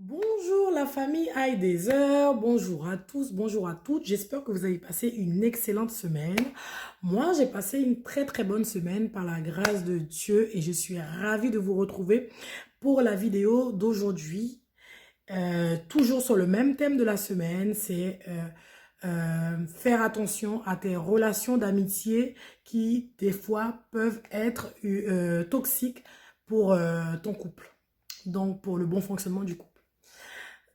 Bonjour la famille Heideser, bonjour à tous, bonjour à toutes. J'espère que vous avez passé une excellente semaine. Moi, j'ai passé une très bonne semaine par la grâce de Dieu et je suis ravie de vous retrouver pour la vidéo d'aujourd'hui. Toujours sur le même thème de la semaine, c'est faire attention à tes relations d'amitié qui, des fois, peuvent être toxiques pour ton couple. Donc, pour le bon fonctionnement du couple.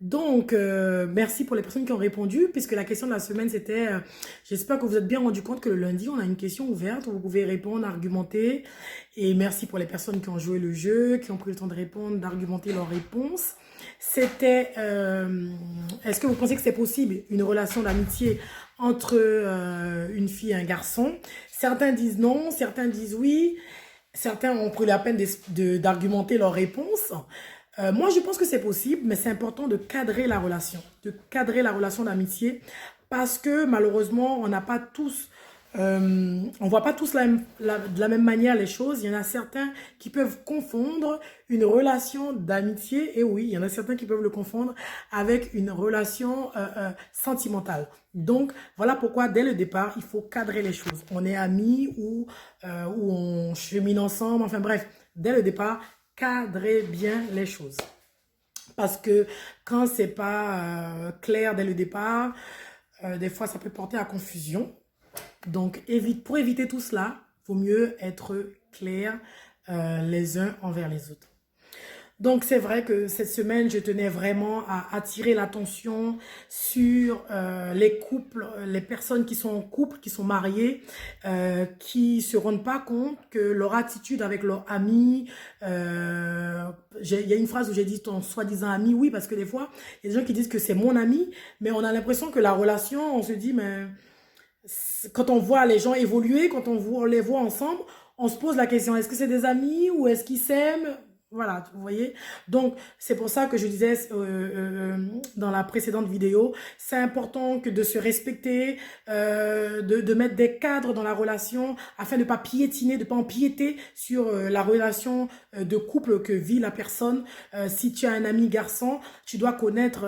Donc, merci pour les personnes qui ont répondu, puisque la question de la semaine, c'était, j'espère que vous êtes bien rendu compte que le lundi, on a une question ouverte où vous pouvez répondre, argumenter. Et merci pour les personnes qui ont joué le jeu, qui ont pris le temps de répondre, d'argumenter leurs réponses. C'était, est-ce que vous pensez que c'est possible, une relation d'amitié entre une fille et un garçon? Certains disent non, certains disent oui. Certains ont pris la peine d'argumenter leurs réponses. Moi, je pense que c'est possible, mais c'est important de cadrer la relation d'amitié, parce que malheureusement, on n'a pas tous, on voit pas tous de la même manière les choses. Il y en a certains qui peuvent confondre une relation d'amitié, et oui, il y en a certains qui peuvent le confondre avec une relation sentimentale. Donc, voilà pourquoi, dès le départ, il faut cadrer les choses. On est amis ou on chemine ensemble, enfin bref, dès le départ, cadrer bien les choses. Parce que quand c'est pas clair dès le départ, des fois ça peut porter à confusion. Donc pour éviter tout cela, il vaut mieux être clair les uns envers les autres. Donc c'est vrai que cette semaine, je tenais vraiment à attirer l'attention sur les couples, les personnes qui sont en couple, qui sont mariées, qui se rendent pas compte que leur attitude avec leurs amis, il y a une phrase où j'ai dit ton soi-disant ami, oui, parce que des fois, il y a des gens qui disent que c'est mon ami, mais on a l'impression que la relation, on se dit, mais quand on voit les gens évoluer, quand les voit ensemble, on se pose la question, est-ce que c'est des amis ou est-ce qu'ils s'aiment? Voilà, vous voyez. Donc, c'est pour ça que je disais dans la précédente vidéo, c'est important que de se respecter, de mettre des cadres dans la relation afin de ne pas piétiner, de ne pas empiéter sur la relation de couple que vit la personne. Si tu as un ami garçon, tu dois connaître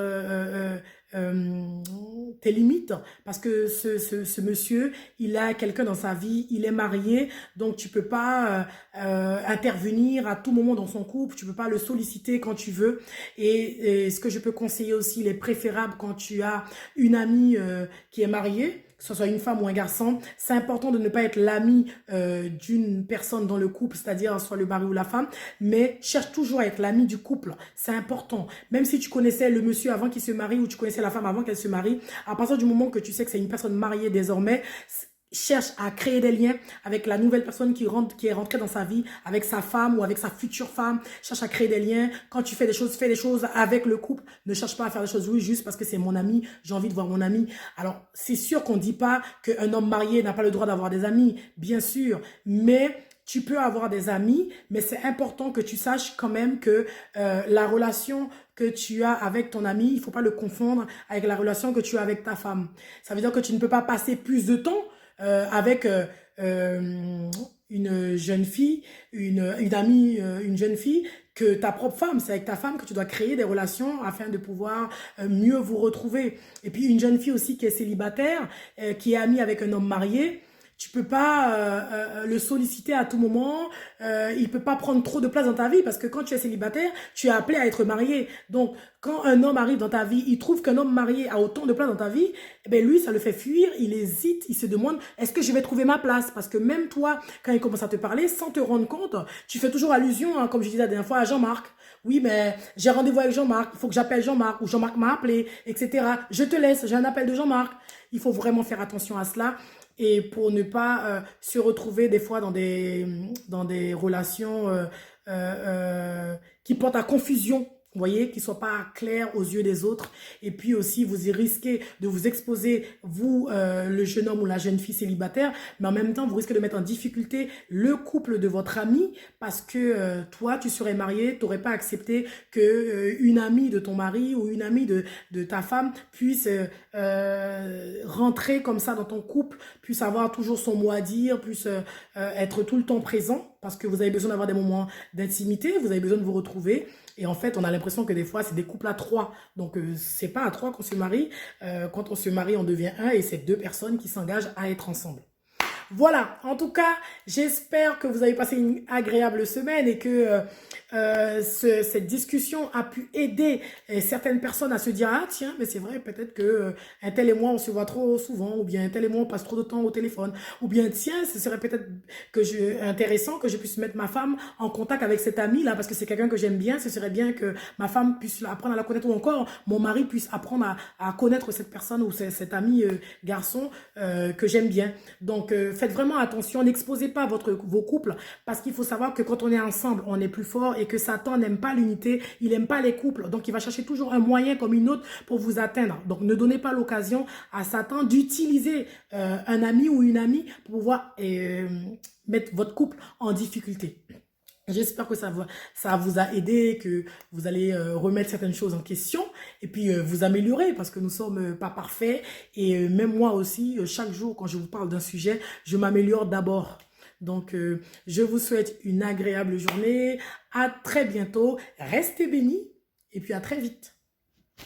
tes limites, parce que ce monsieur, il a quelqu'un dans sa vie, il est marié, donc tu peux pas intervenir à tout moment dans son couple, tu peux pas le solliciter quand tu veux. Et ce que je peux conseiller aussi, il est préférable quand tu as une amie qui est mariée, que ce soit une femme ou un garçon, c'est important de ne pas être l'ami d'une personne dans le couple, c'est-à-dire soit le mari ou la femme, mais cherche toujours à être l'ami du couple. C'est important. Même si tu connaissais le monsieur avant qu'il se marie ou tu connaissais la femme avant qu'elle se marie, à partir du moment que tu sais que c'est une personne mariée désormais, cherche à créer des liens avec la nouvelle personne qui est rentrée dans sa vie, avec sa femme ou avec sa future femme. Cherche à créer des liens. Quand tu fais des choses avec le couple. Ne cherche pas à faire des choses, oui, juste parce que c'est mon ami, j'ai envie de voir mon ami. Alors, c'est sûr qu'on ne dit pas qu'un homme marié n'a pas le droit d'avoir des amis, bien sûr, mais tu peux avoir des amis, mais c'est important que tu saches quand même que la relation que tu as avec ton ami, il ne faut pas le confondre avec la relation que tu as avec ta femme. Ça veut dire que tu ne peux pas passer plus de temps avec une jeune fille, une amie, une jeune fille, que ta propre femme. C'est avec ta femme que tu dois créer des relations afin de pouvoir mieux vous retrouver. Et puis une jeune fille aussi qui est célibataire, qui est amie avec un homme marié, tu peux pas le solliciter à tout moment. Il peut pas prendre trop de place dans ta vie, parce que quand tu es célibataire, tu es appelé à être marié. Donc, quand un homme arrive dans ta vie, il trouve qu'un homme marié a autant de place dans ta vie, eh ben lui, ça le fait fuir. Il hésite, il se demande, est-ce que je vais trouver ma place? Parce que même toi, quand il commence à te parler, sans te rendre compte, tu fais toujours allusion, hein, comme je disais la dernière fois, à Jean-Marc. Oui, mais j'ai rendez-vous avec Jean-Marc, il faut que j'appelle Jean-Marc, ou Jean-Marc m'a appelé, etc. Je te laisse, j'ai un appel de Jean-Marc. Il faut vraiment faire attention à cela, et pour ne pas se retrouver des fois dans des relations qui portent à confusion. Vous voyez, qui ne soient pas clairs aux yeux des autres. Et puis aussi, vous y risquez de vous exposer, vous, le jeune homme ou la jeune fille célibataire, mais en même temps, vous risquez de mettre en difficulté le couple de votre ami, parce que toi, tu serais marié, tu n'aurais pas accepté que une amie de ton mari ou une amie de ta femme puisse rentrer comme ça dans ton couple, puisse avoir toujours son mot à dire, puisse être tout le temps présent, parce que vous avez besoin d'avoir des moments d'intimité, vous avez besoin de vous retrouver. Et en fait, on a l'impression que des fois, c'est des couples à trois. Donc, c'est pas à trois qu'on se marie. Quand on se marie, on devient un et c'est deux personnes qui s'engagent à être ensemble. Voilà, en tout cas, j'espère que vous avez passé une agréable semaine et que cette discussion a pu aider certaines personnes à se dire, ah tiens, mais c'est vrai, peut-être que un tel et moi, on se voit trop souvent, ou bien un tel et moi, on passe trop de temps au téléphone, ou bien tiens, ce serait peut-être intéressant que je puisse mettre ma femme en contact avec cet ami-là, parce que c'est quelqu'un que j'aime bien, ce serait bien que ma femme puisse apprendre à la connaître, ou encore mon mari puisse apprendre à connaître cette personne ou cet ami garçon que j'aime bien. Donc, faites vraiment attention, n'exposez pas vos couples parce qu'il faut savoir que quand on est ensemble, on est plus fort et que Satan n'aime pas l'unité, il n'aime pas les couples. Donc, il va chercher toujours un moyen comme une autre pour vous atteindre. Donc, ne donnez pas l'occasion à Satan d'utiliser un ami ou une amie pour pouvoir mettre votre couple en difficulté. J'espère que ça vous a aidé, que vous allez remettre certaines choses en question et puis vous améliorer parce que nous sommes pas parfaits et même moi aussi, chaque jour quand je vous parle d'un sujet, je m'améliore d'abord. Donc, je vous souhaite une agréable journée, à très bientôt, restez bénis et puis à très vite.